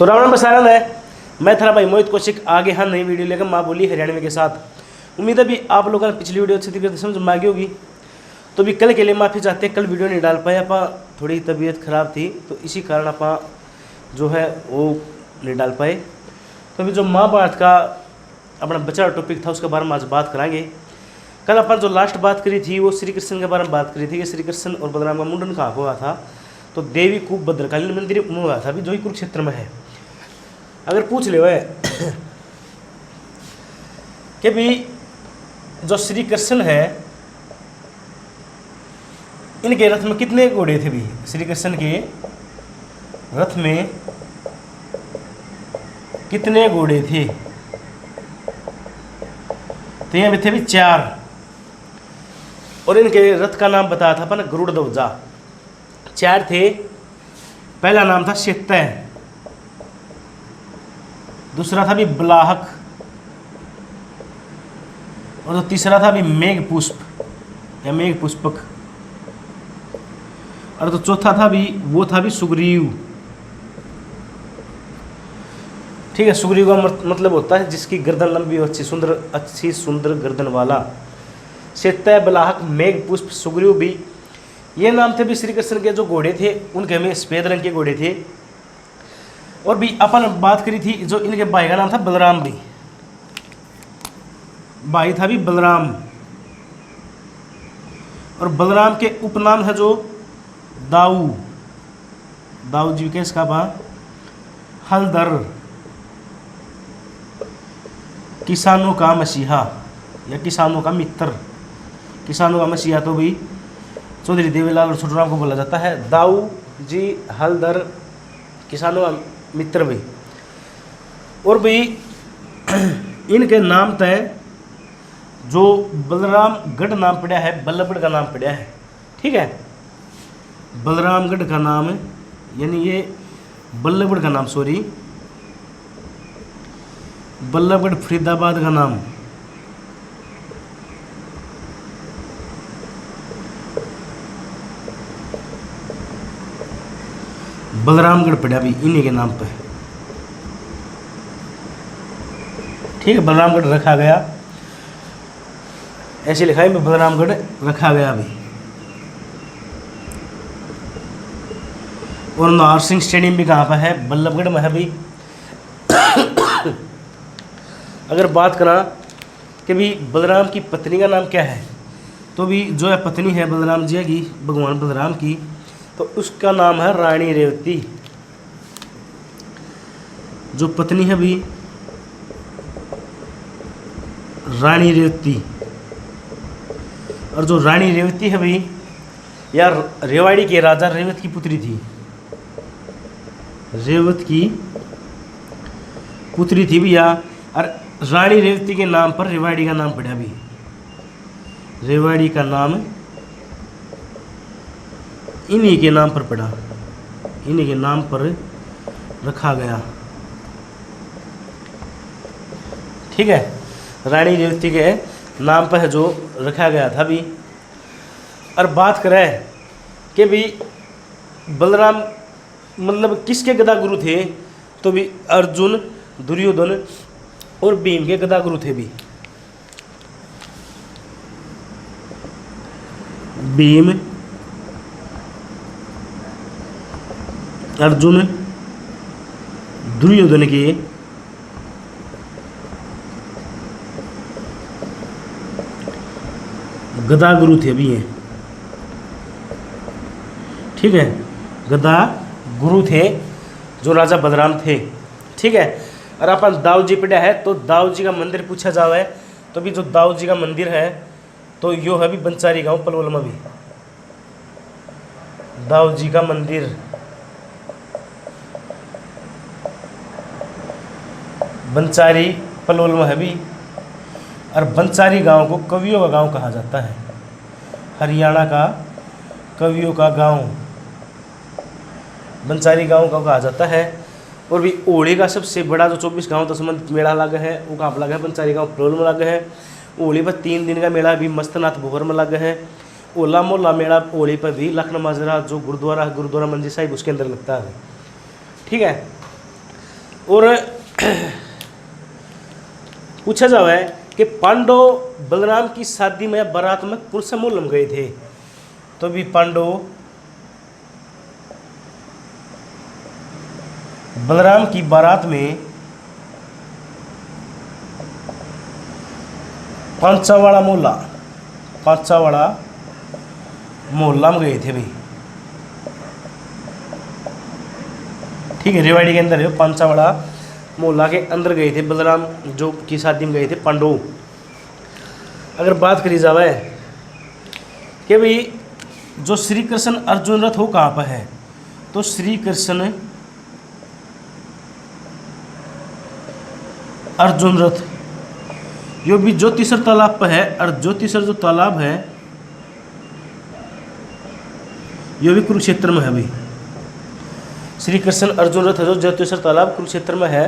तो राम राम बसारण है। मैं था भाई मोहित कौशिक आगे हाँ नई वीडियो लेकर माँ बोली हरियाणवी के साथ। उम्मीद है भी आप लोगों ने पिछली वीडियो अच्छी तरीके से समझ मांगी होगी। तो भी कल के लिए माफ़ी चाहते हैं, कल वीडियो नहीं डाल पाए, आप थोड़ी तबीयत खराब थी तो इसी कारण आप जो है वो नहीं डाल पाए। तो अभी जो महाभारत का अपना बचा टॉपिक था उसके बारे में आज बात कराएंगे। कल अपन जो लास्ट बात करी थी वो श्री कृष्ण के बारे में बात करी थी कि श्री कृष्ण और बलराम का मुंडन कहाँ हुआ था। तो देवी कूप भद्रकाली मंदिर में हुआ था, अभी जो ही कुरुक्षेत्र में है। अगर पूछ ले हुए कि भी जो श्री कृष्ण है इनके रथ में कितने घोड़े थे भी, श्री कृष्ण के रथ में कितने घोड़े थे? तो यहाँ भी थे भी 4। और इनके रथ का नाम बताया था अपन गरुड़ ध्वजा। 4 थे। पहला नाम था शेतय, दूसरा था भी बलाहक, और तो तीसरा था भी मेघ पुष्प या मेघ पुष्पक, और तो चौथा था भी वो था भी सुग्रीव। ठीक है, सुग्रीव का मतलब होता है जिसकी गर्दन लंबी और अच्छी सुंदर गर्दन वाला। शेतय, बलाहक, मेघ पुष्प, सुग्रीव भी ये नाम थे भी श्री कृष्ण के जो घोड़े थे उनके में सफेद रंग के घोड़े थे। और भी अपन बात करी थी जो इनके भाई का नाम था बलराम, भी भाई था भी बलराम। और बलराम के उपनाम है जो दाऊ, दाऊ जी के इसका बा हलदर, किसानों का मसीहा या किसानों का मित्र। किसानों का मसीहा तो भी चौधरी देवीलाल और छोटूराम को बोला जाता है। दाऊ जी, हलदर, किसानों का मित्र भी। और भी इनके नाम तय जो बलरामगढ़ नाम पड़ा है, बल्लभगढ़ का नाम पड़ा है। ठीक है, बलरामगढ़ का नाम यानी ये बल्लभगढ़ का नाम, सॉरी बल्लभगढ़ फरीदाबाद का नाम बलरामगढ़ पड़ा भी इन्हीं के नाम पे। ठीक है, बलरामगढ़ रखा गया, ऐसे लिखा है बलरामगढ़ रखा गया अभी। और नरसिंह स्टेडियम भी कहाँ पर है? बल्लभगढ़ में है भी। अगर बात करा कि भी बलराम की पत्नी का नाम क्या है, तो भी जो है पत्नी है बलराम जी की, भगवान बलराम की, तो उसका नाम है रानी रेवती। जो पत्नी है भी रानी रेवती। और जो रानी रेवती है भी यार रेवाड़ी के राजा रेवत की पुत्री थी, रेवत की पुत्री थी भी यार। और रानी रेवती के नाम पर रेवाड़ी का नाम पड़ा भी, रेवाड़ी का नाम इन्हीं के नाम पर पड़ा, इन्हीं के नाम पर रखा गया। ठीक है, रानी रेवती के नाम पर जो रखा गया था भी। और बात करें कि भी बलराम मतलब किसके गदा गुरु थे, तो भी अर्जुन, दुर्योधन और भीम के गदा गुरु थे भी। भीम, अर्जुन, दुर्योधन के गदा गुरु थे भी हैं। ठीक है, गदा गुरु थे जो राजा बलराम थे। ठीक है, और अपन दाऊ जी पढ़ा है तो दाऊ जी का मंदिर पूछा जावे तो भी जो दाऊ जी का मंदिर है तो यो है भी बंचारी गांव पलवल में भी दाऊ जी का मंदिर। बंचारी पलवल में है भी। और बंचारी गांव को कवियों का गांव कहा जाता है, हरियाणा का कवियों का गांव बंचारी गांव का कहा जाता है। और भी होली का सबसे बड़ा जो 24 गांव तो संबंधित मेला लगा है वो कहाँ पर लगा है? बंचारी गांव पलवल में लगा है। होली पर 3 दिन का मेला भी मस्तनाथ भोर में लगा है। ओला मोहल्ला मेला होली पर भी लखनऊ माजरा जो गुरुद्वारा मंजी साहिब उसके अंदर लगता है। ठीक है, और पूछा जावा है कि पांडव बलराम की शादी में बारात में कौन सा मोलम गए थे। तो भी पांडव बलराम की बारात में पांचावाड़ा मोहल्ला में गए थे भाई। ठीक है, रेवाड़ी के अंदर है, पांचावाड़ा मोहल्ला के अंदर गए थे बलराम जो की शादी में गए थे पांडव। अगर बात करी जाए कि भाई जो श्री कृष्ण अर्जुन रथ हो कहाँ पर है, तो श्री कृष्ण अर्जुन रथ यो भी ज्योतिषर तालाब पर है, और ज्योतिषर जो तालाब है यो भी कुरुक्षेत्र में है भाई। श्री कृष्ण अर्जुन रथ जो ज्योतिषर तालाब कुरुक्षेत्र में है।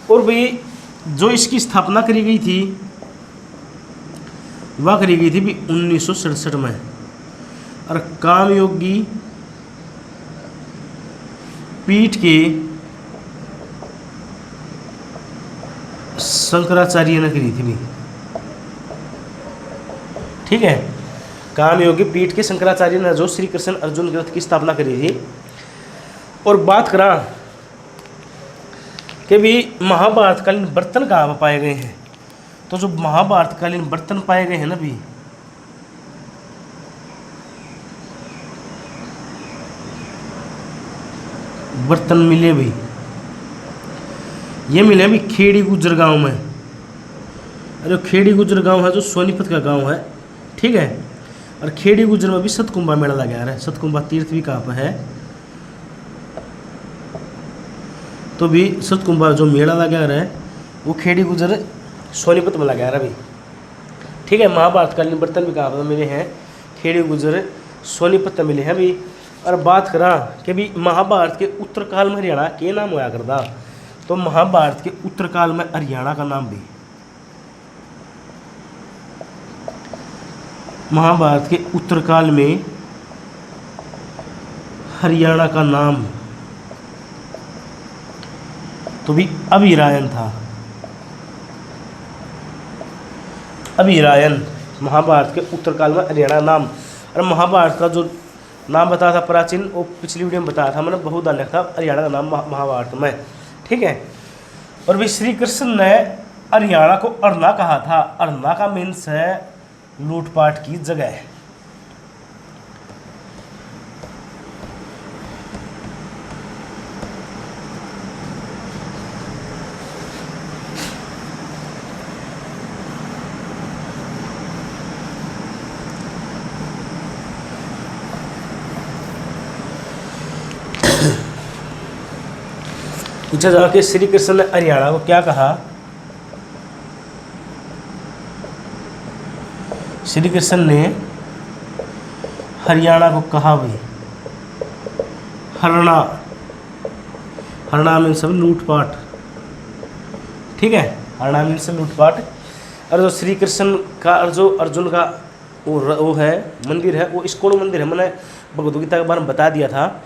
और भाई जो इसकी स्थापना करी गई थी वह करी गई थी भी 1967 में। और कामयोगी पीठ के शंकराचार्य ने करी थी भी। ठीक है, कामयोगी पीठ के शंकराचार्य ने जो श्री कृष्ण अर्जुन रथ की स्थापना करी थी। और बात करा कि भी महाभारतकालीन बर्तन कहाँ पर पाए गए हैं, तो जो महाभारतकालीन बर्तन पाए गए हैं ना भी, बर्तन मिले भी, ये मिले भी खेड़ी गुजर गांव में। अरे खेड़ी गुजर गांव है जो सोनीपत का गांव है। ठीक है, और खेड़ी गुजर में भी सतकुंभा मेला लगा रहा है। सतकुंभा तीर्थ भी कहाँ पर है, तो भी सतकुंभा जो मेला लगा रहा है वो खेड़ी गुजर सोनीपत में लगा रहा है भाई। ठीक है, महाभारतकालीन बर्तन भी कहाँ पर मिले हैं, खेड़ी गुजर सोनीपत में मिले हैं भी। और बात करा कि भी महाभारत के उत्तरकाल में हरियाणा के नाम होया करता, तो महाभारत के उत्तरकाल में हरियाणा का नाम भी, महाभारत के उत्तरकाल में हरियाणा का नाम तो भी अभिरायन था। अभिरायन महाभारत के उत्तरकाल में हरियाणा नाम। और महाभारत का जो नाम बताया था प्राचीन, वो पिछली वीडियो में बताया था मैंने, बहुधान्यक था हरियाणा का नाम महाभारत में। ठीक है, और भी श्री कृष्ण ने हरियाणा को अरना कहा था। अरना का मीन्स है लूटपाट की जगह। पूछा जा कि श्री कृष्ण ने हरियाणा को क्या कहा। श्री कृष्ण ने हरियाणा को कहा भाई हरणा। हरणा मीन्स लूटपाट। ठीक है, हरणा मीन्स लूटपाट। और जो श्री कृष्ण का और जो अर्जुन का वो है मंदिर है, वो इस्कॉन मंदिर है। मैंने भगवद गीता के बारे में बता दिया था,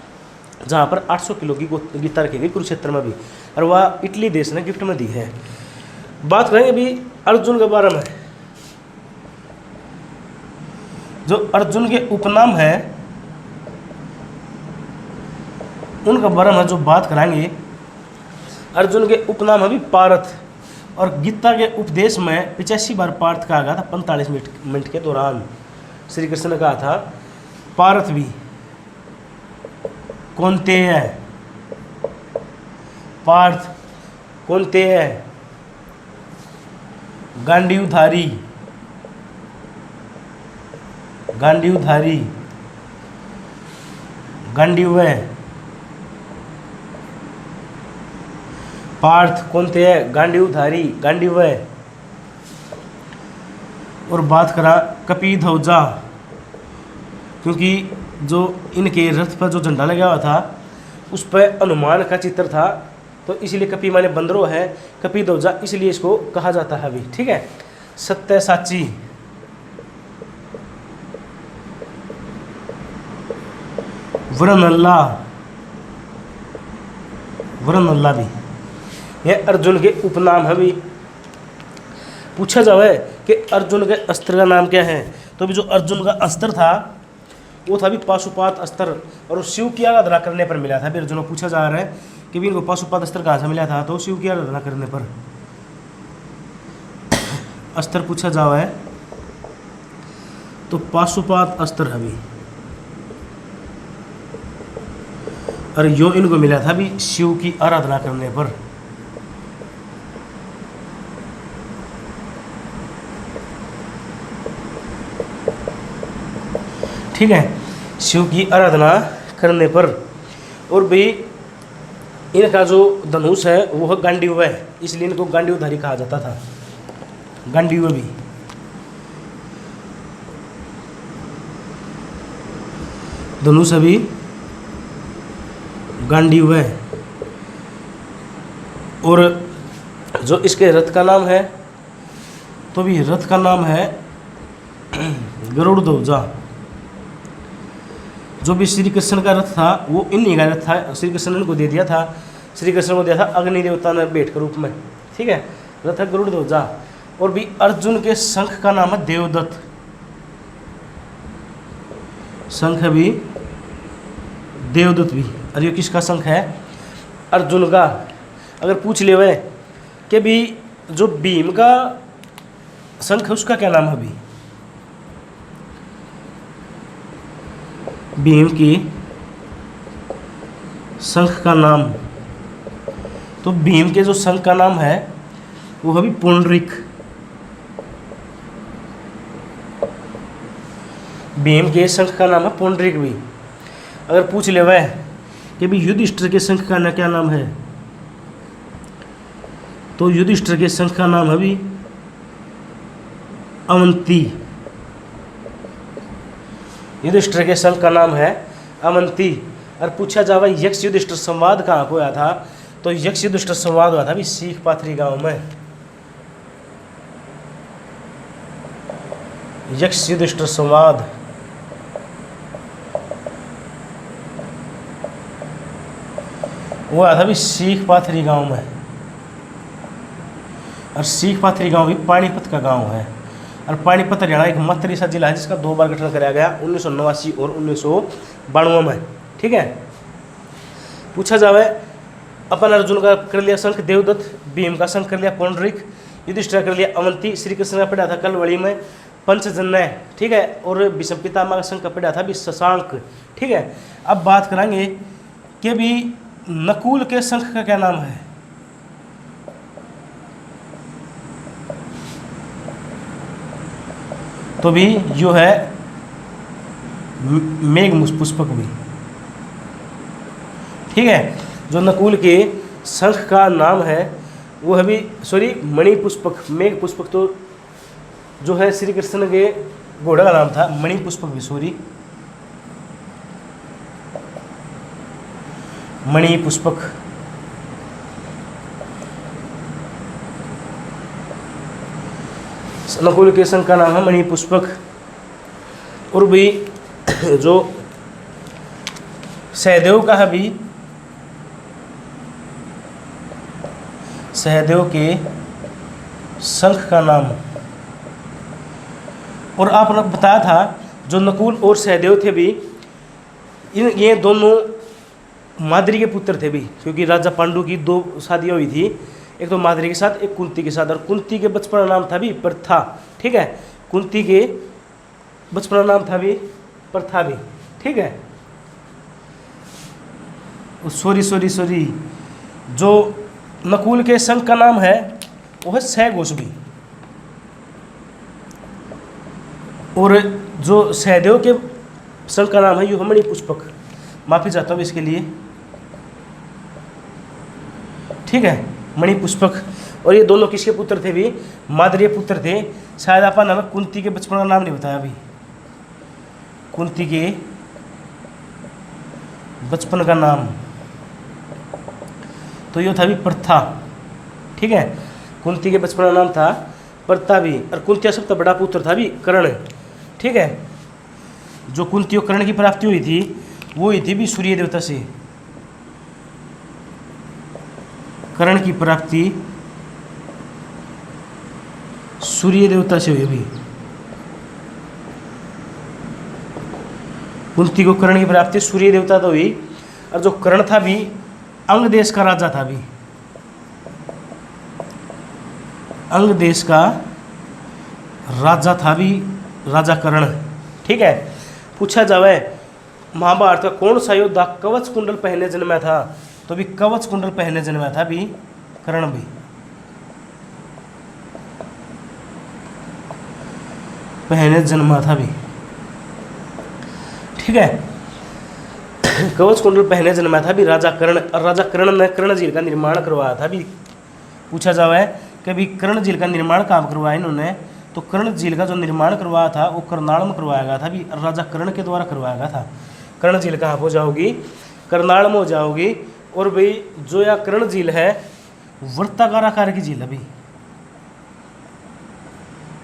जहाँ पर 800 किलो की गीता रखी गई कुरुक्षेत्र में भी, और वह इटली देश ने गिफ्ट में दी है। बात करेंगे अभी अर्जुन के बारे में। जो अर्जुन के उपनाम है उनका बारे में जो बात कराएंगे। अर्जुन के उपनाम अभी पार्थ, और गीता के उपदेश में 85 बार पार्थ कहा गया था 45 मिनट के दौरान। श्री कृष्ण ने कहा था पार्थ भी कौन्तेय, पार्थ कौन्तेय, गांडीवधारी, गांडीवधारी, गांडीव, पार्थ कौन्तेय, गांडीवधारी, गांडीव। और बात करा कपिध्वजा, क्योंकि जो इनके रथ पर जो झंडा लगा हुआ था उस पर हनुमान का चित्र था, तो इसलिए कपि माने बंदरो है, कपिध्वजा इसलिए इसको कहा जाता है अभी। ठीक है, सत्यसाची, वरनल्ला, वरनल्ला भी। यह अर्जुन के उपनाम है भी। पूछा जाए कि अर्जुन के अस्त्र का नाम क्या है, तो भी जो अर्जुन का अस्त्र था वो था भी पाशुपात अस्त्र, और वो शिव की आराधना करने पर मिला था। भी अर्जुन को पूछा जा रहा है कि भी इनको पाशुपात अस्त्र कहाँ से मिला था, तो शिव की आराधना करने पर अस्त्र पूछा जावा है, तो पाशुपात अस्त्र है भी, और यो इनको मिला था भी शिव की आराधना करने पर। ठीक है, शिव की आराधना करने पर। और भी इनका जो धनुष है वो गांडीव है, इसलिए इनको गांडीवधारी कहा जाता था। गांडीव भी धनुष अभी गांडीव है। और जो इसके रथ का नाम है, तो भी रथ का नाम है गरुड़ ध्वजा। जो भी श्री कृष्ण का रथ था वो इन्हीं का रथ था, श्री कृष्ण ने इनको दे दिया था। श्री कृष्ण को दिया था अग्नि देवता ने भेंट के रूप में। ठीक है, रथ है गरुड़ ध्वजा। और भी अर्जुन के शंख का नाम है देवदत्त। शंख भी देवदत्त भी। और ये किसका शंख है? अर्जुन का। अगर पूछ ले वह कि भी जो भीम का शंख है उसका क्या नाम है? अभी भीम की शंख का नाम, तो भीम के जो शंख का नाम है वो है भी पुंडरीक। भीम के शंख का नाम है पुंडरीक भी। अगर पूछ ले वह कि भी युधिष्ठिर के शंख का क्या नाम है, तो युधिष्ठिर के शंख का नाम है भी अवंती। युधिष्ठिर के शंख का नाम है अवंती। और पूछा जावा यक्ष युधिष्ठिर संवाद कहाँ को आया था, तो यक्ष युधिष्ठिर संवाद हुआ था भी सीख पाथरी गांव में। यक्ष युधिष्ठिर संवाद वो आया था भी सीख पाथरी गांव में। और सीख पाथरी गांव भी पानीपत का गांव है। और पानीपत हरियाणा एक मात्र ऐसा जिला है जिसका 2 बार गठन कराया गया, 1989 और 1992 में। ठीक है, पूछा जावे अपन अर्जुन का कर लिया शंख देवदत्त, भीम का शंख कर लिया पुंडरीक, युधिष्ठिर कर लिया अवंती, श्री कृष्ण का पढ़ा था कलवड़ी में पंचजन्य। ठीक है, और भीष्म पितामह का शंख का पढ़ा था भी शशांक। ठीक है, अब बात करेंगे कि भी नकुल के शंख का क्या नाम है? तो भी जो है मेघ पुष्पक भी। ठीक है, जो नकुल के शंख का नाम है वो है भी मणि पुष्पक। मेघ पुष्पक तो जो है श्री कृष्ण के घोड़ा का नाम था, मणि पुष्पक भी मणि पुष्पक। नकुल के शंख का नाम है मणि पुष्पक। और भी जो सहदेव का है भी, सहदेव के शंख का नाम, और आपने बताया था जो नकुल और सहदेव थे भी ये दोनों माद्री के पुत्र थे भी, क्योंकि राजा पांडु की 2 शादियाँ हुई थी, एक तो माद्री के साथ एक कुंती के साथ। और कुंती के बचपन का नाम था भी प्रथा। ठीक है, कुंती के बचपन का नाम था भी प्रथा भी। ठीक है, सॉरी जो नकुल के शंख का नाम है वो है सहघोष भी। और जो सहदेव के शंख का नाम है यो मणि पुष्पक। माफी चाहता हूँ इसके लिए। ठीक है, मणि पुष्पक। और ये दोनों किसके पुत्र थे भी? माद्री पुत्र थे। शायद अपन हमें कुंती के बचपन का नाम नहीं बताया अभी। कुंती के बचपन का नाम तो ये था भी प्रथा। ठीक है, कुंती के बचपन का नाम था प्रथा भी। और कुंती का सबसे बड़ा पुत्र था भी कर्ण। ठीक है, जो कुंती और कर्ण की प्राप्ति हुई थी वो हुई थी भी सूर्य देवता से। कर्ण की प्राप्ति सूर्य देवता से हुई। अभी कुंती को कर्ण की प्राप्ति सूर्य देवता तो हुई, और जो कर्ण था भी अंग देश का राजा था। भी अंग देश का राजा था भी, राजा कर्ण। ठीक है, पूछा जावे महाभारत का कौन सा योद्धा कवच कुंडल पहने जन्मा था, तो भी कवच कुंडल पहने जन्मा था भी कर्ण। भी पहने जन्मा था भी, ठीक है, कवच कुंडल पहने जन्मा था भी राजा कर्ण। और राजा कर्ण ने कर्ण झील का निर्माण करवाया था। भी पूछा जावे कि भी कर्ण झील का निर्माण कहाँ करवाया इन्होंने, तो कर्ण झील का जो निर्माण करवाया था वो करनाल में करवाया गया था। भी राजा कर्ण के द्वारा करवाया गया था। कर्ण झील कहाँ हो जाओगी, करनाल में हो जाओगी। और भाई जो यह कर्ण झील है वृत्ताकार आकार की झील है। भी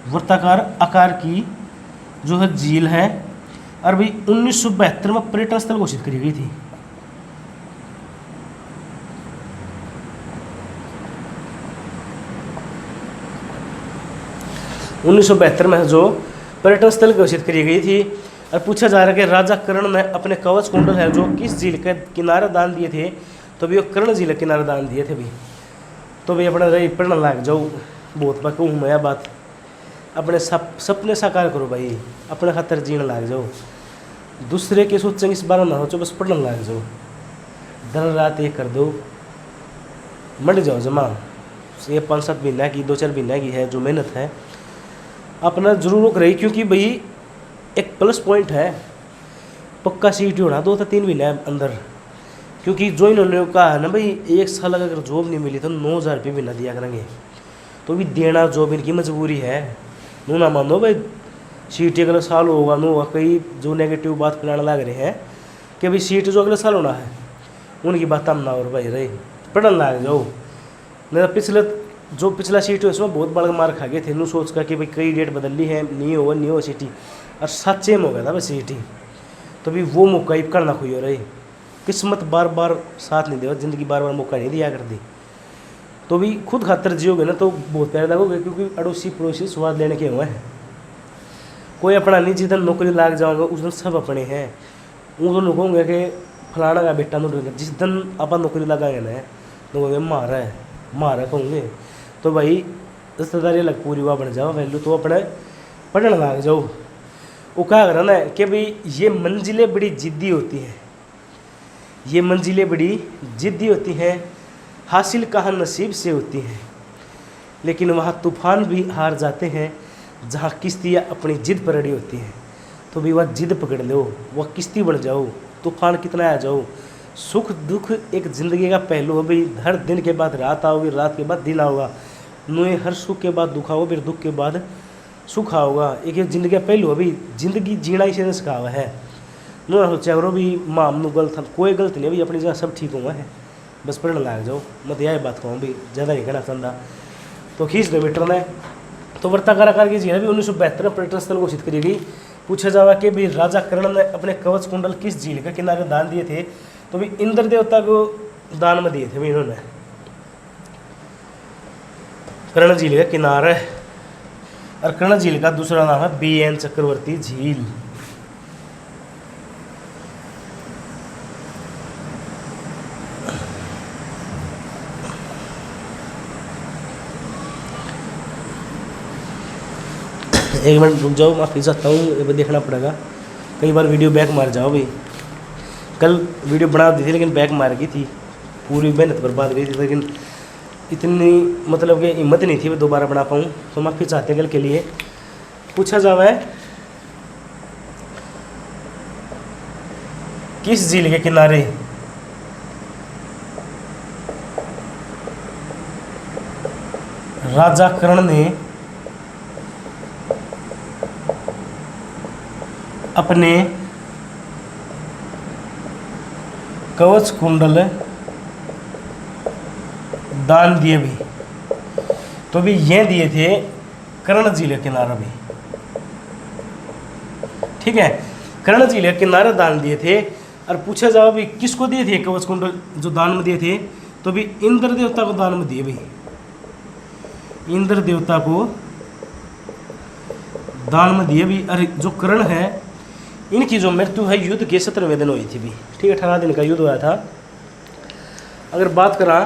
वृत्ताकार आकार की जो है झील है, और भाई 1972 में पर्यटन स्थल घोषित करी गई थी। उन्नीस में जो पर्यटन स्थल घोषित करी गई थी। और पूछा जा रहा है कि राजा कर्ण ने अपने कवच कुंडल है जो किस झील के किनारे दान दिए थे, तो भी वो कर्ण झील के किनारे दान दिए थे। भी तो भी अपना रही पढ़ने लाग जाओ, बहुत बार कहूँ मैं बात, अपने सपने साकार करो भाई, अपने खातर जीने लाग जाओ, दूसरे के सोचेंगे इस बार ना सोचो, बस पढ़ने लाग जाओ, दिन रात ये कर दो, मट जाओ जमा। ये 5-7 महीना की 2-4 महीना की है जो मेहनत है अपना जरूर रही, क्योंकि भाई एक प्लस पॉइंट है, पक्का सीट होना 2 से 3 महीने अंदर। क्योंकि जो इन्होंने कहा है ना भाई 1 साल अगर जॉब नहीं मिली तो 9,000 रुपये महीना दिया करेंगे, तो भी देना जॉब इनकी मजबूरी है। नू ना मानो भाई सीट अगले साल होगा, नो होगा, कई जो नेगेटिव बात फैलाने लग रहे हैं कि भाई सीट जो अगले साल होना है उनकी बात हम ना और भाई रही पढ़ने लग जाओ। नहीं तो पिछला सीट है उसमें बहुत बड़ा मार खा गए थे, नू सोच कर कि भाई कई डेट बदल ली है, नहीं हो सीटी, और 7 चेम हो गया था भाई सीटी। तो भी वो मौका ही करना खुई हो रही, किस्मत बार बार साथ नहीं देगा, ज़िंदगी बार बार मौका नहीं दिया कर दी। तो भी खुद खातर जियोगे ना तो बहुत प्यारे लगोगे, क्योंकि अड़ोसी पड़ोसी स्वाद लेने के हुए हैं, कोई अपना नहीं। जिस दिन नौकरी लाग जाओगे उस दिन सब अपने हैं। उन दोनों कहोगे कि फलाना का बेटा नौकरी, जिस दिन आप नौकरी लगाएंगे ना तो कहोगे मारा कहोगे, तो भाई रिश्तेदारी अलग पूरी हुआ बन जाओ वैल्यू, तो अपने पढ़ने लग जाओ। वो क्या करा ना कि भाई ये मंजिलें बड़ी जिद्दी होती हैं, ये मंजिलें बड़ी जिद्दी होती हैं, हासिल कहाँ नसीब से होती हैं, लेकिन वहाँ तूफान भी हार जाते हैं जहाँ किश्तियाँ अपनी जिद पर अड़ी होती हैं। तो भी वह जिद पकड़ लो, वह किश्ती बन जाओ, तूफान कितना आ जाओ। सुख दुख एक ज़िंदगी का पहलू हो भाई, हर दिन के बाद रात आओगी, रात के बाद दिन आओगा, नुए हर सुख के बाद दुख आओ, फिर दुख के बाद सुख आओगा। एक ज़िंदगी का पहलू अभी ज़िंदगी जीना इसे ने सिखा हुआ है। नो सोचा करो भी माँ हम गलत, कोई गलत नहीं भाई, अपनी जगह सब ठीक हुआ है, बस पढ़ने लाग जाओ। मत यह बात कहूँ भी ज़्यादा नहीं कहना चाहता, तो खींच दो मीटर ने। तो वृत्ताकार आकार की झील भी 1972 में पर्यटन स्थल घोषित करी गई। पूछा जावा कि भाई राजा कर्ण ने अपने कवच कुंडल किस झील के किनारे दान दिए थे, तो भी इंद्र देवता को दान में दिए थे भाई इन्होंने, कर्ण झील के किनारे। और कर्ण झील का दूसरा नाम है बीएन चक्रवर्ती झील। एक मिनट रुक जाओ, माफी चाहता हूँ, ये देखना पड़ेगा, कई बार वीडियो बैक मार जाओ भाई। कल वीडियो बना दी थी लेकिन बैक मार गई थी, पूरी मेहनत बर्बाद गई थी, लेकिन इतनी मतलब कि हिम्मत नहीं थी मैं दोबारा बना पाऊँ, तो माफ़ी चाहते कल के लिए। पूछा जावा है किस झील के किनारे राजा कर्ण ने अपने कवच कुंडल दान दिए भी, तो भी ये दिए थे कर्ण झील के किनारे भी, ठीक है, कर्ण झील के किनारे दान दिए थे। और पूछा जाओ भी किसको दिए थे कवच कुंडल जो दान में दिए थे, तो तो भी इंद्र देवता को दान में दिए भाई, इंद्र देवता को दान में दिए भी। अरे जो कर्ण है इनकी जो मृत्यु है युद्ध के 17वें दिन हुई थी भी, ठीक है, 18 दिन का युद्ध हुआ था। अगर बात करा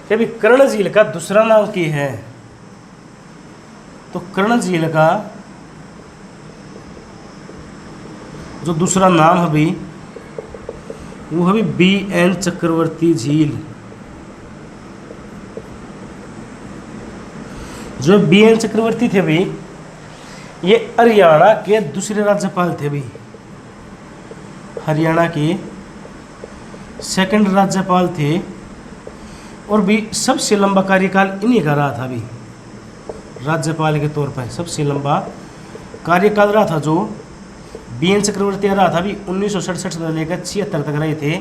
कि अभी कर्ण झील का दूसरा नाम क्या है, तो कर्ण झील का जो दूसरा नाम है भाई वो है BN चक्रवर्ती झील। जो BN चक्रवर्ती थे भाई ये हरियाणा के दूसरे राज्यपाल थे भाई, हरियाणा के सेकंड राज्यपाल थे और भी सबसे लंबा कार्यकाल इन्हीं का रहा था भी, राज्यपाल के तौर पर सबसे लंबा कार्यकाल रहा था जो BN चक्रवर्ती रहा था भी। 1967 से लेकर 76 तक रहे थे,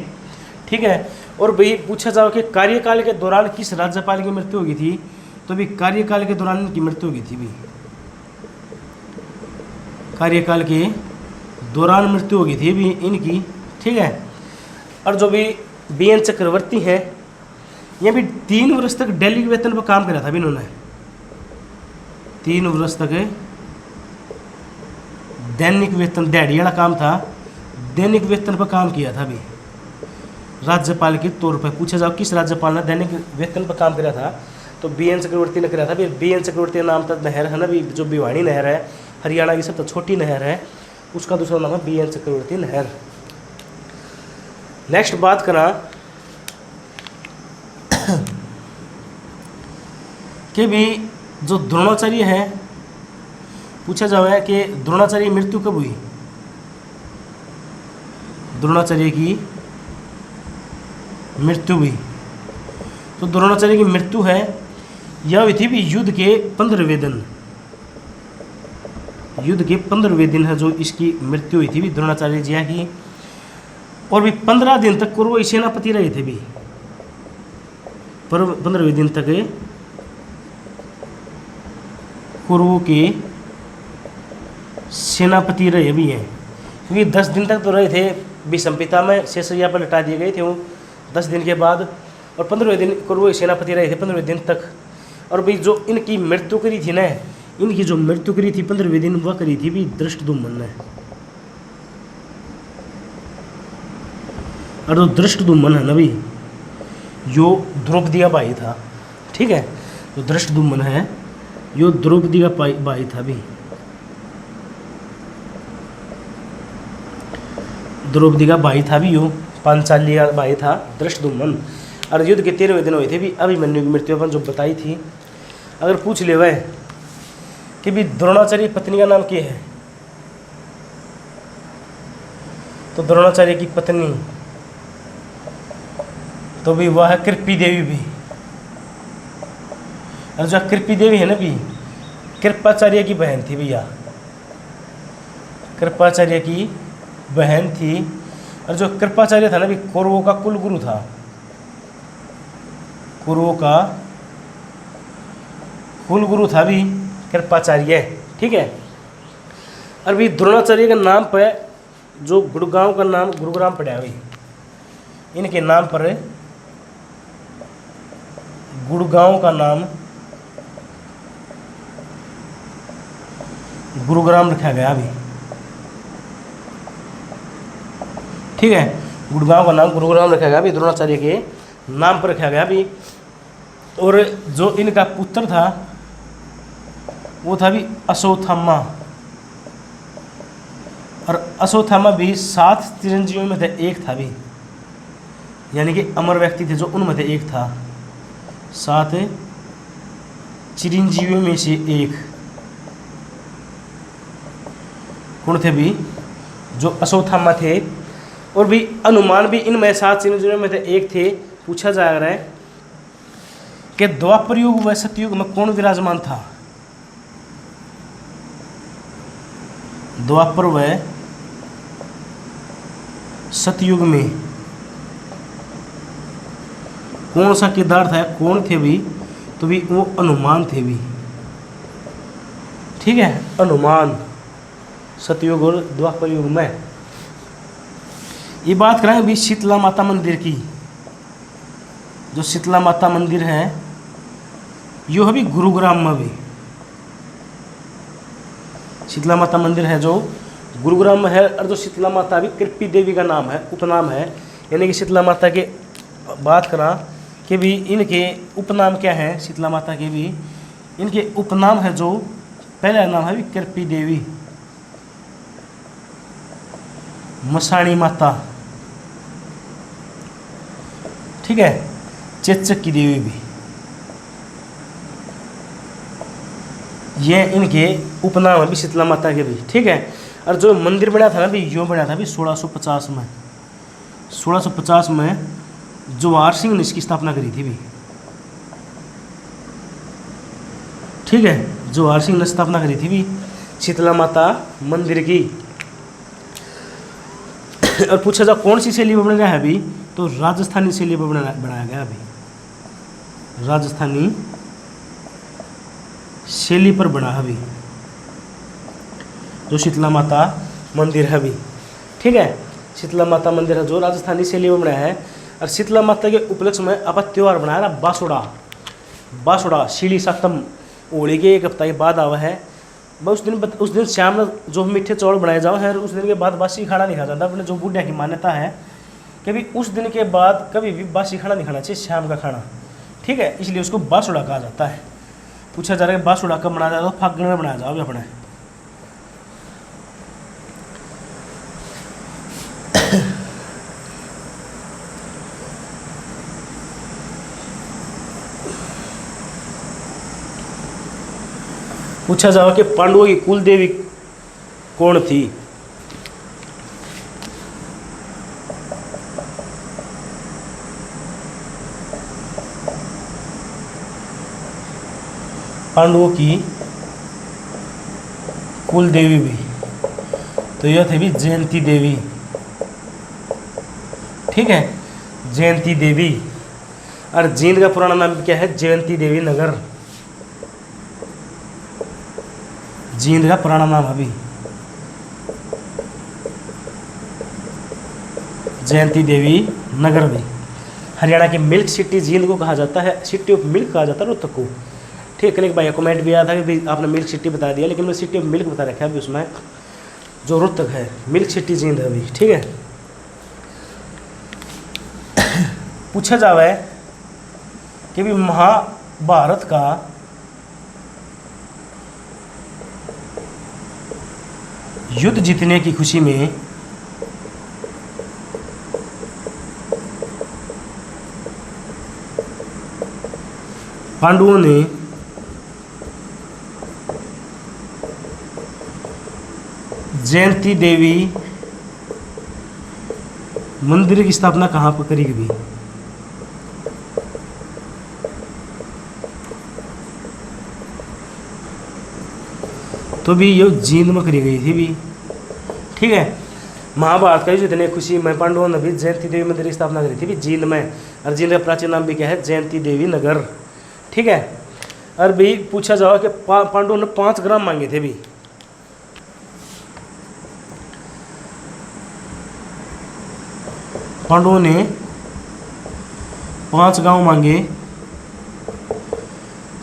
ठीक है। और भाई पूछा जाओ कि कार्यकाल के दौरान किस राज्यपाल की मृत्यु हो गई थी, तो भी कार्यकाल के दौरान इनकी मृत्यु हो गई थी भी, कार्यकाल के दौरान मृत्यु हो गई थी भी इनकी, ठीक है। और जो भी BN चक्रवर्ती है ये भी 3 वर्ष तक दिल्ली के वेतन पर काम करा था भी इन्होंने, 3 वर्ष तक दैनिक वेतन, दिहाड़ी वाला काम था, दैनिक वेतन पर काम किया था भी राज्यपाल के तौर पर। पूछा जाओ किस राज्यपाल ने दैनिक वेतन पर काम करा था, तो BN चक्रवर्ती ने करा था भी। BN चक्रवर्ती का नाम था नहर है ना भी, जो भिवानी नहर है हरियाणा की सबसे छोटी नहर है, उसका दूसरा नाम है BN चक्रवर्ती नहर। नेक्स्ट बात करा कि भी जो द्रोणाचार्य है, पूछा जाए कि द्रोणाचार्य की मृत्यु कब हुई, द्रोणाचार्य की मृत्यु हुई, तो द्रोणाचार्य की मृत्यु है यह हुई थी भी युद्ध के 15वें दिन, युद्ध के 15वें दिन है जो इसकी मृत्यु हुई थी भी द्रोणाचार्य जी की। और भी 15 दिन तक कौरव सेनापति रहे थे भी, पर 15वें दिन तक कौरवों के सेनापति रहे भी हैं, क्योंकि 10 दिन तक तो रहे थे विषमपिता में, शेषैया पर लटा दिए गए थे वो 10 दिन के बाद, और 15वें दिन कौरव सेनापति रहे थे 15वें दिन तक। और भी जो इनकी मृत्यु करी थी ना, इनकी जो मृत्यु करी थी 15वें दिन वह करी थी भी धृष्टद्युम्न ने। और जो धृष्टद्युम्न है ना भी यो द्रौपदी का भाई था, ठीक है, जो धृष्टद्युम्न है यो द्रौपदी का भाई था भी, द्रौपदी का भाई था भी यो, पांचाली का भाई था धृष्टद्युम्न। और युद्ध के 13वें दिन हुए थे भी अभिमन्यु की मृत्यु अपन जो बताई थी। अगर पूछ ले वह कि भी द्रोणाचार्य पत्नी का नाम क्या है, तो द्रोणाचार्य की पत्नी तो भी वह है कृपी देवी भी। और जो कृपी देवी है ना भी कृपाचार्य की बहन थी भैया, कृपाचार्य की बहन थी। और जो कृपाचार्य था ना भी कौरवों का कुल गुरु था, कौरवों का कुल गुरु था भी कृपाचार्य, ठीक है। और भी द्रोणाचार्य के नाम पर जो गुड़गांव का नाम गुरुग्राम पड़ा हुई, इनके नाम पर गुड़गांव का नाम गुरुग्राम रखा गया अभी, ठीक है, गुड़गांव का नाम गुरुग्राम रखा गया अभी, द्रोणाचार्य के नाम पर रखा गया अभी। और जो इनका पुत्र था वो था भी अश्वत्थामा, और अश्वत्थामा भी 7 चिरंजीवियों में से एक था भी, यानी कि अमर व्यक्ति थे जो उनमें से एक था, 7 चिरंजीवियों में से एक कौन थे भी, जो अश्वत्थामा थे। और भी हनुमान भी इनमें 7 चिरंजीवियों में से एक थे। पूछा जा रहा है कि द्वापर युग व सतयुग में कौन विराजमान था, द्वापर व सतयुग में कौन सा किरदार था, कौन थे भी, तो भी वो हनुमान थे भी, ठीक है, हनुमान सतयुग और द्वापर युग में। ये बात करें भी शीतला माता मंदिर की, जो शीतला माता मंदिर है यो अभी गुरुग्राम में भी, शीतला माता मंदिर है जो गुरुग्राम में है। और जो शीतला माता अभी कृपी देवी का नाम है, उपनाम है, यानी कि शीतला माता के बात करा कि भी इनके उपनाम क्या है, शीतला माता के भी इनके उपनाम है। जो पहला नाम है भी कृपी देवी, मसाणी माता, ठीक है, चेचक की देवी भी, ये इनके उपनाम है भी शीतला माता के भी, ठीक है। और जो मंदिर बना था ना भी, यो बना था भी 1650 में, 1650 में जवाहर सिंह ने इसकी स्थापना करी थी भी, ठीक है, जवाहर सिंह ने स्थापना करी थी भी शीतला माता मंदिर की। और पूछा जा कौन सी शैली में बनाया है अभी, तो राजस्थानी शैली में बनाया गया अभी, राजस्थानी शैली पर बना है अभी जो शीतला माता मंदिर है अभी, ठीक है। शीतला माता मंदिर है जो राजस्थानी शैली में बनाया है। और शीतला माता के उपलक्ष्य में आप त्यौहार बनाया ना बासुड़ा, बासुड़ा शीली सातम होली के एक हफ्ता के बाद आवा है। उस दिन शाम जो मीठे चौल बनाए जाओ है, उस दिन के बाद बासी खाना नहीं खा जाता। अपने जो बूढ़िया की मान्यता है कि भी उस दिन के बाद कभी भी बासी खाना नहीं खाना चाहिए, शाम का खाना, ठीक है, इसलिए उसको बासुड़ा कहा जाता है। पूछा जा रहा है बासुड़ा कब बनाया जाता है, तो फागुन में बनाया जाओ अपने। पूछा जाओ कि पांडवों की कुल देवी कौन थी, पांडवों की कुल देवी भी, तो यह थी भी जयंती देवी, ठीक है, जयंती देवी। और जींद का पुराना नाम क्या है, जयंती देवी नगर, जींद का पुराना नाम अभी जयंती देवी नगर भी। हरियाणा की मिल्क सिटी जींद को कहा जाता है, सिटी ऑफ मिल्क कहा जाता है रोहतक को, ठीक है। एक भाई कमेंट भी आया था कि आपने मिल्क सिटी बता दिया, लेकिन मैं सिटी ऑफ मिल्क बता रखा है अभी, उसमें जो रोहतक है मिल्क सिटी जींद है अभी, ठीक है। पूछा जावे कि भी महाभारत का युद्ध जीतने की खुशी में पांडवों ने जयंती देवी मंदिर की स्थापना कहाँ पर करी गई, तो भी ये जींद में करी गई थी भी, ठीक है। महाभारत का जितने खुशी में पांडवों ने भी जयंती देवी मंदिर की स्थापना करी थी भी जींद में, और जींद का प्राचीन नाम भी क्या है, जयंती देवी नगर, ठीक है। और भी पूछा जाओ कि पांडवों ने 5 ग्राम मांगे थे भी, पांडवों ने 5 गांव मांगे,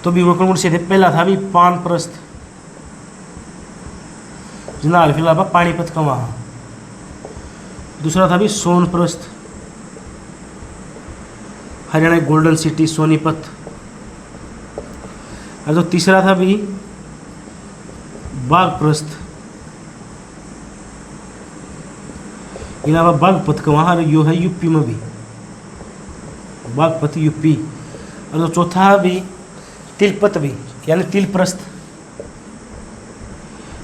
तो भी वो कौन से थे, पहला था भी पानप्रस्थ जिन्हें हाल फिलहाल पानीपत का वहाँ, दूसरा था भी सोनप्रस्थ हरियाणा गोल्डन सिटी सोनीपत, और जो तीसरा था भी बागप्रस्थ इलाहाबाद बागपत का वहाँ, यो है यूपी में भी, बागपत यूपी। और जो चौथा भी तिलपत भी यानी तिलप्रस्थ,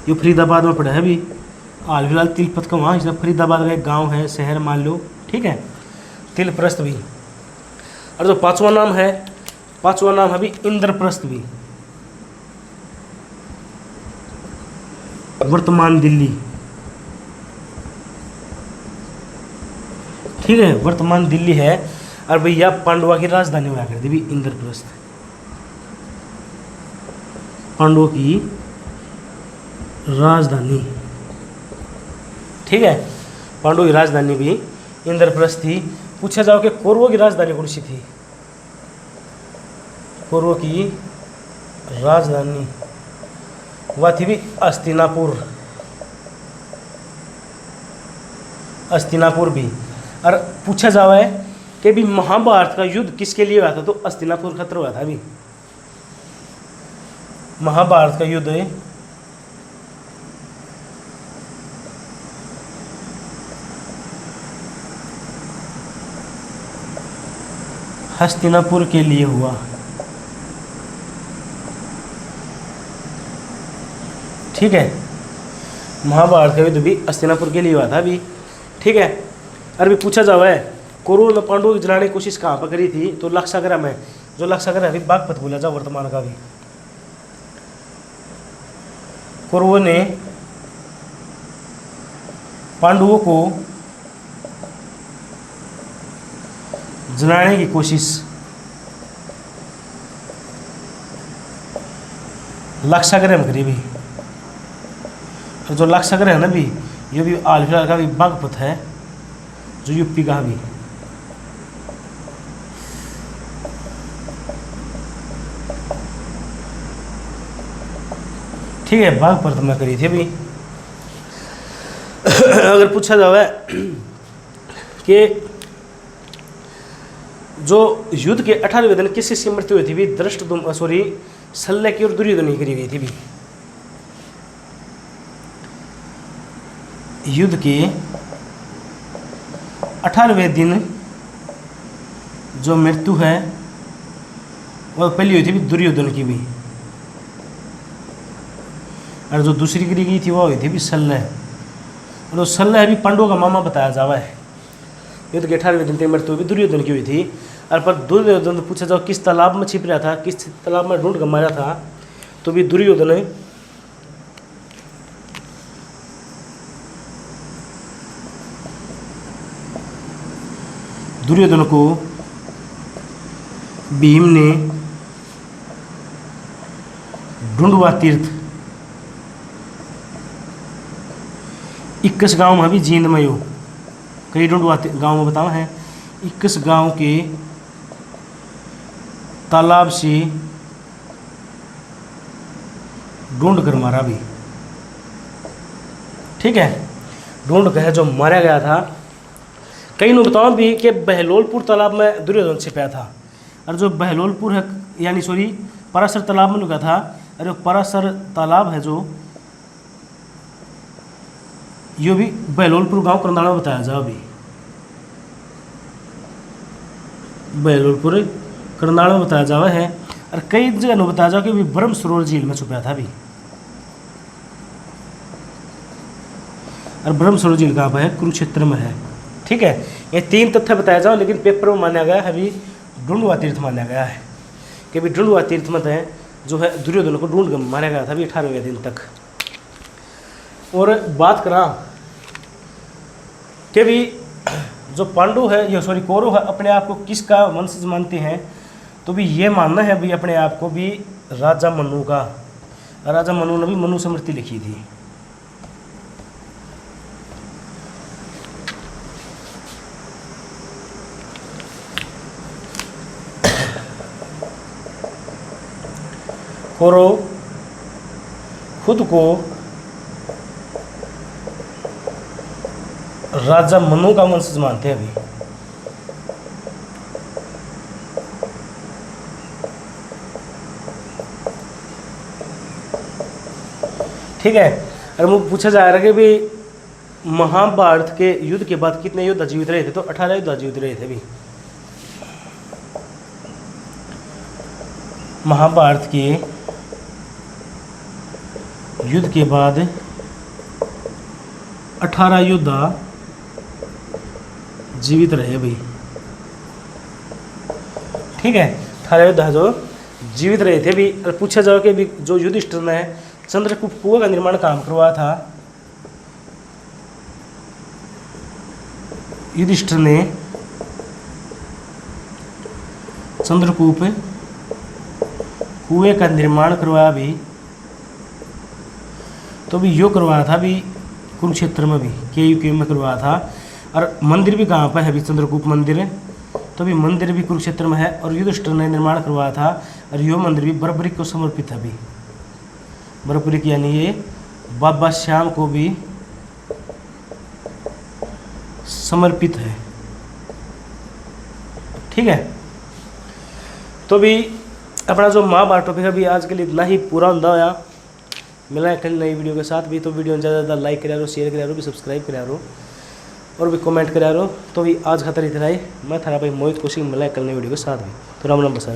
यो फरीदाबाद में पड़ा है भी, हाल फिलहाल तिलपत का वहाँ, इसमें फरीदाबाद का एक गाँव है, शहर मान लो, ठीक है, तिलप्रस्थ भी। और जो पांचवा नाम है भी इंद्रप्रस्थ भी, वर्तमान दिल्ली, ठीक है, वर्तमान दिल्ली है। और भैया पांडवा की राजधानी हुआ करती भी इंद्रप्रस्थ, पांडवों की राजधानी, ठीक है, पांडवों की राजधानी भी इंद्रप्रस्थ थी। पूछा जाओ कि कौरवों की राजधानी कौन सी थी, कौरवों की राजधानी वह थी भी अस्तिनापुर भी। और पूछा जावा है कि भी महाभारत का युद्ध किसके लिए हुआ था, तो अस्तिनापुर खतर हुआ था। अभी महाभारत का युद्ध हस्तिनापुर के लिए हुआ। ठीक है, महाभारत का युद्ध भी हस्तिनापुर के लिए हुआ था अभी। ठीक है, और भी पूछा जावा है कौरवों ने पांडवों की जलाने की कोशिश कहाँ पर करी थी, तो लक्षागृह में। जो लक्षागृह अभी बागपत बोला जाओ वर्तमान का भी। कौरवों ने पांडवों को जलाने की कोशिश लक्षागृह में करी भी। जो लक्षागृह है ना भी, ये भी हाल फिलहाल का भी बागपत है, जो यूपी का भी। ठीक है, बागपत में करी थी अभी। अगर पूछा जाए कि जो युद्ध के 18वें दिन किस किसकी मृत्यु हुई थी भी, शल्य की और दुर्योधन की करी गई थी भी। युद्ध के 18वें दिन जो मृत्यु है वह पहली हुई थी भी दुर्योधन की भी, और जो दूसरी करी गई थी वह हुई थी भी शल्य। और शल्य भी पांडवों का मामा बताया जावा है। युद्ध के 18वें दिन तक मृत्यु भी दुर्योधन की हुई थी। और पर दुर्योधन पूछा जाओ किस तालाब में छिप रहा था, किस तालाब में ढूंढ कर मारा था, तो भी दुर्योधन को भीम ने ढूंढवा तीर्थ 21 गांव में भी जींद में हो कई ढूंढवा गांव में बताओ है 21 गांव के तालाब से ढूंढ कर मारा भी। ठीक है, ढूंढ कर जो मारा गया था। कई लोग बताओ भी कि बहलोलपुर तालाब में दुर्योधन छिपाया था। और जो बहलोलपुर है यानी पराशर तालाब में लुका था। अरे पराशर तालाब है जो ये भी बहलोलपुर गांव करंदाड़ा में बताया जाओ भी। बहलोलपुर करंदाड़ा में बताया जावा है। और कई जगह में बताया जाओ कि भी ब्रह्म सरोवर झील में छुपाया था भी। और ब्रह्म सरोवर झील कहाँ पर है, कुरुक्षेत्र में है। ठीक है, ये 3 तथ्य बताया जाओ, लेकिन पेपर में माना गया है अभी ढूंढवा तीर्थ माना गया है कि भी ढूंढवा तीर्थ में जो है दुर्योधन को ढूंढ कर मारा गया था अभी 18वें दिन तक। और बात करा कि भी जो पांडु है या कौरव है अपने आप को किसका वंशज मानते हैं, तो भी ये मानना है भी अपने आप को भी राजा मनु का। राजा मनु ने भी मनु स्मृति लिखी थी। कौरव खुद को राजा मनु का वंशज मानते हैं अभी। ठीक है, अगर मुझे पूछा जा रहा है कि भी महाभारत के युद्ध के बाद कितने योद्धा जीवित रहे थे, तो 18 योद्धा जीवित रहे थे अभी। महाभारत के युद्ध के बाद 18 योद्धा जीवित रहे भाई। ठीक है, 18 योद्धा जो जीवित रहे थे भी। पूछा जाओ कि भी जो युधिष्ठिर ने चंद्रकूप कुआं का निर्माण काम करवाया था, युधिष्ठिर ने चंद्रकूप कुएं का निर्माण करवाया भी, तो भी यो करवाया था भी कुरुक्षेत्र में भी के में करवाया था। और मंदिर भी कहाँ पर है भी चंद्रकूप मंदिर, तो भी मंदिर भी कुरुक्षेत्र में है और युधिष्ठिर ने निर्माण करवाया था। और यो मंदिर भी बर्बरी को समर्पित है। अभी बर्बरी की यानी ये बाबा श्याम को भी समर्पित है। ठीक है, तो भी अपना जो महाभारत टॉपिक है अभी आज के लिए इतना ही पूरा होता है। मिला है कल नई वीडियो के साथ भी। तो वीडियो ज़्यादा ज़्यादा लाइक करा रहो, शेयर करा रहो, भी सब्सक्राइब करा रहो और भी कमेंट करा रहो। तो भी आज खातर इतना ही। मैं थारा भाई मोहित कौशिक, मिला है कल नई वीडियो के साथ भी। तो राम राम बसा।